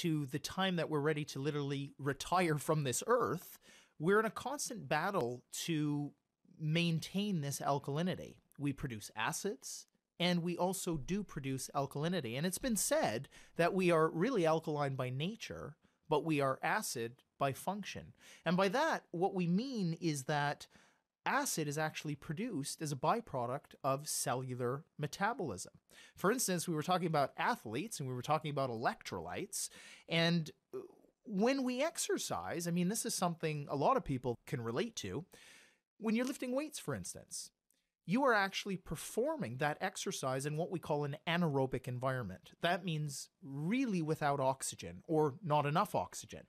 to the time that we're ready to literally retire from this earth, we're in a constant battle to maintain this alkalinity. We produce acids, and we also do produce alkalinity. And it's been said that we are really alkaline by nature, but we are acid by function. And by that, what we mean is that acid is actually produced as a byproduct of cellular metabolism. For instance, we were talking about athletes and we were talking about electrolytes. And when we exercise, I mean, this is something a lot of people can relate to. When you're lifting weights, for instance, you are actually performing that exercise in what we call an anaerobic environment. That means really without oxygen or not enough oxygen.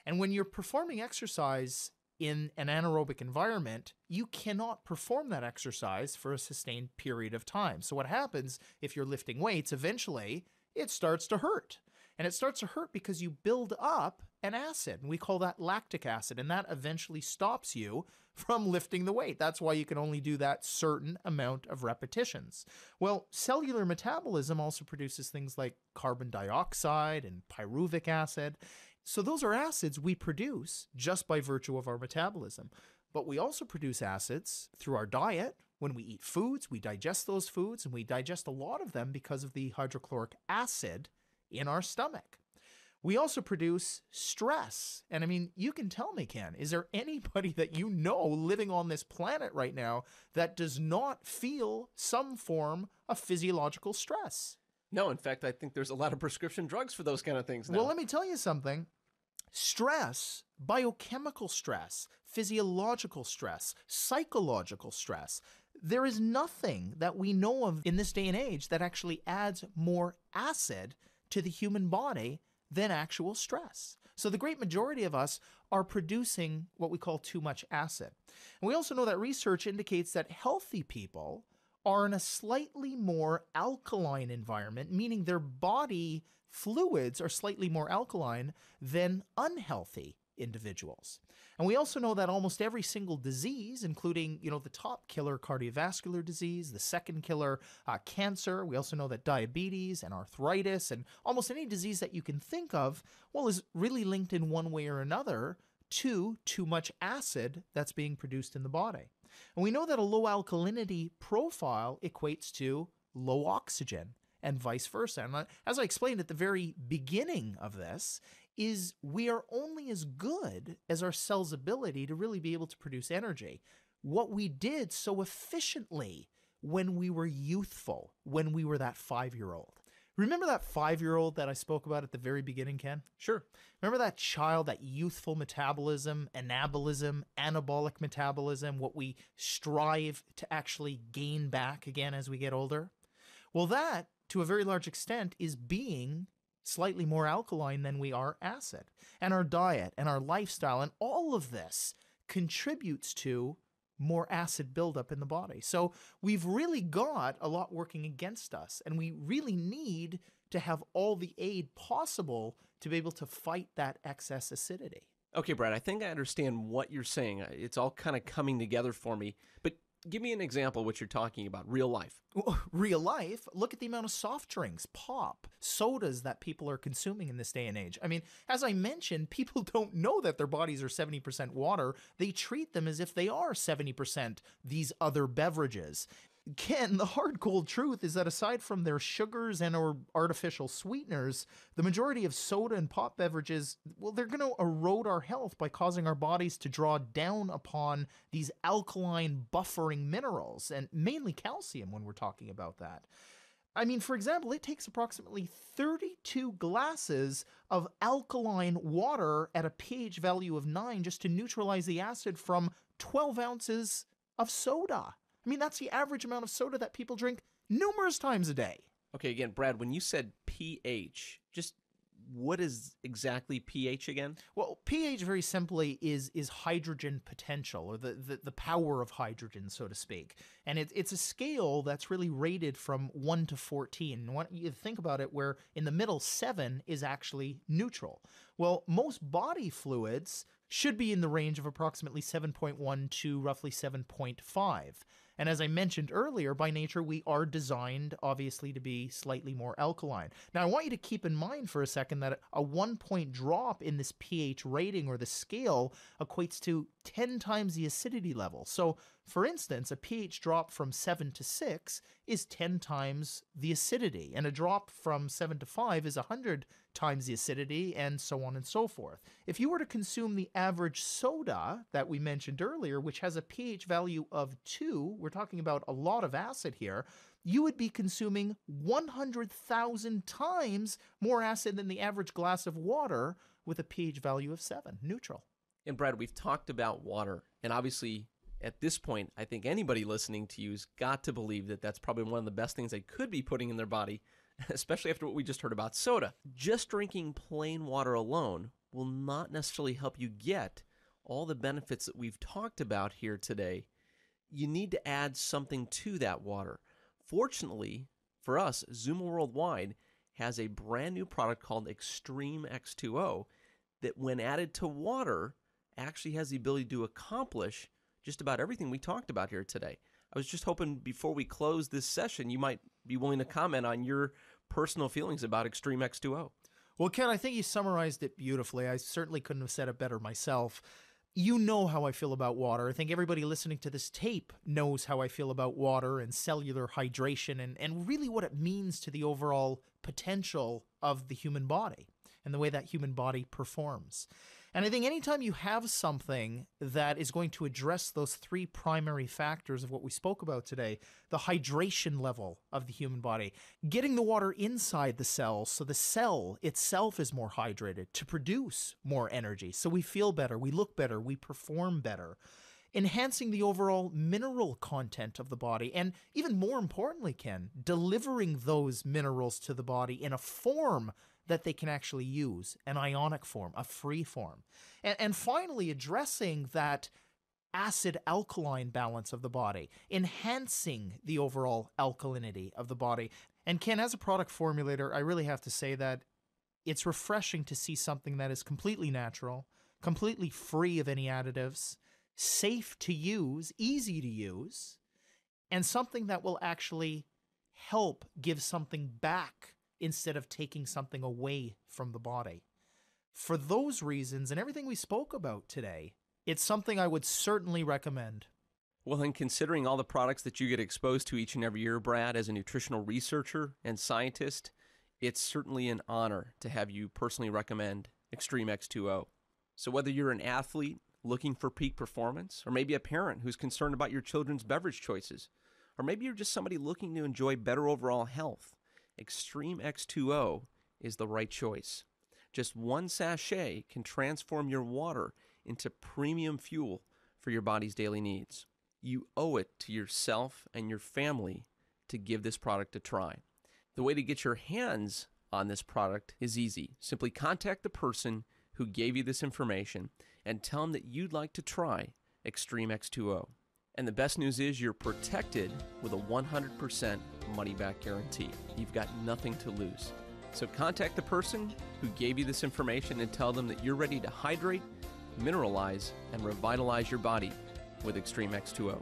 And when you're performing exercise in an anaerobic environment, you cannot perform that exercise for a sustained period of time. So what happens if you're lifting weights, eventually it starts to hurt. And it starts to hurt because you build up an acid, and we call that lactic acid, and that eventually stops you from lifting the weight. That's why you can only do that certain amount of repetitions. Well, cellular metabolism also produces things like carbon dioxide and pyruvic acid. So those are acids we produce just by virtue of our metabolism. But we also produce acids through our diet. When we eat foods, we digest those foods, and we digest a lot of them because of the hydrochloric acid in our stomach. We also produce stress. And I mean, you can tell me, Ken, is there anybody that you know living on this planet right now that does not feel some form of physiological stress? No, in fact, I think there's a lot of prescription drugs for those kind of things now. Well, let me tell you something. Stress, biochemical stress, physiological stress, psychological stress. There is nothing that we know of in this day and age that actually adds more acid to the human body than actual stress. So the great majority of us are producing what we call too much acid. And we also know that research indicates that healthy people are in a slightly more alkaline environment, meaning their body fluids are slightly more alkaline than unhealthy individuals. And we also know that almost every single disease, including, the top killer, cardiovascular disease, the second killer, cancer. We also know that diabetes and arthritis and almost any disease that you can think of, is really linked in one way or another to too much acid that's being produced in the body. And we know that a low alkalinity profile equates to low oxygen and vice versa. And as I explained at the very beginning of this, is we are only as good as our cell's ability to really be able to produce energy. What we did so efficiently when we were youthful, when we were that 5-year-old. Remember that 5-year-old that I spoke about at the very beginning, Ken? Sure. Remember that child, that youthful metabolism, anabolism, anabolic metabolism, what we strive to actually gain back again as we get older? Well, that, to a very large extent, is being slightly more alkaline than we are acid. And our diet and our lifestyle and all of this contributes to more acid buildup in the body. So we've really got a lot working against us, and we really need to have all the aid possible to be able to fight that excess acidity. Okay, Brad, I think I understand what you're saying. It's all kind of coming together for me, but give me an example of what you're talking about, real life. Real life? Look at the amount of soft drinks, pop, sodas that people are consuming in this day and age. I mean, as I mentioned, people don't know that their bodies are 70% water. They treat them as if they are 70% these other beverages. Ken, the hard cold truth is that aside from their sugars and or artificial sweeteners, the majority of soda and pop beverages, they're going to erode our health by causing our bodies to draw down upon these alkaline buffering minerals, and mainly calcium when we're talking about that. I mean, for example, it takes approximately 32 glasses of alkaline water at a pH value of 9 just to neutralize the acid from 12 ounces of soda. I mean, that's the average amount of soda that people drink numerous times a day. Okay, again, Brad, when you said pH, just what is exactly pH again? Well, pH very simply is hydrogen potential, or the power of hydrogen, so to speak. And it's a scale that's really rated from 1 to 14. And you think about it, where in the middle, 7 is actually neutral. Well, most body fluids should be in the range of approximately 7.1 to roughly 7.5. And as I mentioned earlier, by nature, we are designed, obviously, to be slightly more alkaline. Now, I want you to keep in mind for a second that a 1-point drop in this pH rating or the scale equates to 10 times the acidity level. So, for instance, a pH drop from 7 to 6 is 10 times the acidity, and a drop from 7 to 5 is 100 times the acidity, and so on and so forth. If you were to consume the average soda that we mentioned earlier, which has a pH value of 2, we're talking about a lot of acid here, you would be consuming 100,000 times more acid than the average glass of water with a pH value of 7, neutral. And Brad, we've talked about water, and obviously at this point, I think anybody listening to you has got to believe that that's probably one of the best things they could be putting in their body, especially after what we just heard about soda. Just drinking plain water alone will not necessarily help you get all the benefits that we've talked about here today. You need to add something to that water. Fortunately for us, Zuma Worldwide has a brand new product called Extreme X2O that when added to water actually has the ability to accomplish just about everything we talked about here today. I was just hoping before we close this session, you might be willing to comment on your personal feelings about Extreme X2O. Well, Ken, I think you summarized it beautifully. I certainly couldn't have said it better myself. You know how I feel about water. I think everybody listening to this tape knows how I feel about water and cellular hydration and really what it means to the overall potential of the human body and the way that human body performs. And I think anytime you have something that is going to address those 3 primary factors of what we spoke about today, the hydration level of the human body, getting the water inside the cells so the cell itself is more hydrated to produce more energy, so we feel better, we look better, we perform better, enhancing the overall mineral content of the body, and even more importantly, Ken, delivering those minerals to the body in a form that they can actually use, an ionic form, a free form. And finally, addressing that acid-alkaline balance of the body, enhancing the overall alkalinity of the body. And Ken, as a product formulator, I really have to say that it's refreshing to see something that is completely natural, completely free of any additives, safe to use, easy to use, and something that will actually help give something back instead of taking something away from the body. For those reasons and everything we spoke about today, it's something I would certainly recommend. Well, in considering all the products that you get exposed to each and every year, Brad, as a nutritional researcher and scientist, it's certainly an honor to have you personally recommend Extreme X2O. So whether you're an athlete looking for peak performance, or maybe a parent who's concerned about your children's beverage choices, or maybe you're just somebody looking to enjoy better overall health, Extreme X2O is the right choice. Just 1 sachet can transform your water into premium fuel for your body's daily needs. You owe it to yourself and your family to give this product a try. The way to get your hands on this product is easy. Simply contact the person who gave you this information and tell them that you'd like to try Extreme X2O. And the best news is you're protected with a 100% money-back guarantee. You've got nothing to lose. So contact the person who gave you this information and tell them that you're ready to hydrate, mineralize, and revitalize your body with Extreme X2O.